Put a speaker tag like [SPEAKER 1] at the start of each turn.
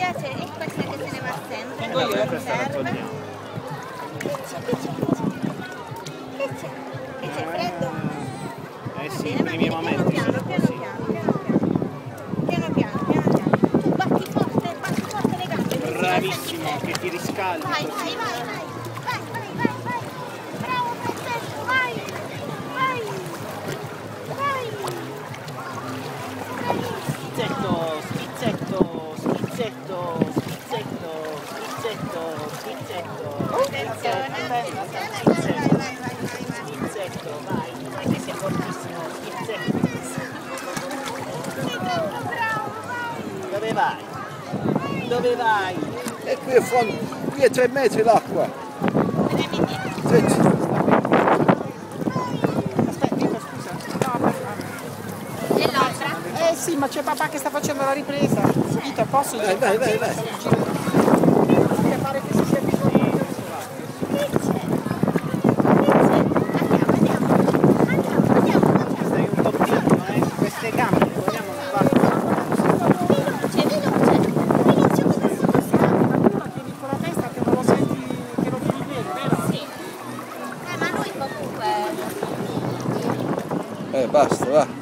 [SPEAKER 1] piace è questa che se ne va sempre.
[SPEAKER 2] Tengo io
[SPEAKER 1] questa la togliamo. Che c'è? Che c'è? Freddo?
[SPEAKER 2] Eh sì, i primi momenti
[SPEAKER 1] piano
[SPEAKER 2] sono
[SPEAKER 1] piano,
[SPEAKER 2] così.
[SPEAKER 1] piano piano. Tu batti forte le gambe.
[SPEAKER 2] Bravissimo, che ti riscaldi.
[SPEAKER 1] Vai. Bravo Francesco, vai.
[SPEAKER 2] Spizzetto, vai, non è che sia fortissimo, spizzetto.
[SPEAKER 1] Sei tanto bravo, vai.
[SPEAKER 2] Dove vai?
[SPEAKER 3] E qui è fuori, qui è 3 metri l'acqua.
[SPEAKER 4] Aspetta, Nico, scusa. No,
[SPEAKER 1] E l'altra?
[SPEAKER 4] sì, ma c'è papà che sta facendo la ripresa. Vito, posso dire?
[SPEAKER 3] Vai.
[SPEAKER 4] Perché pare che si sia bisogno.
[SPEAKER 2] Stai un po' piano, queste gambe, vogliamo fare.
[SPEAKER 1] Ma noi comunque...
[SPEAKER 3] Basta, va.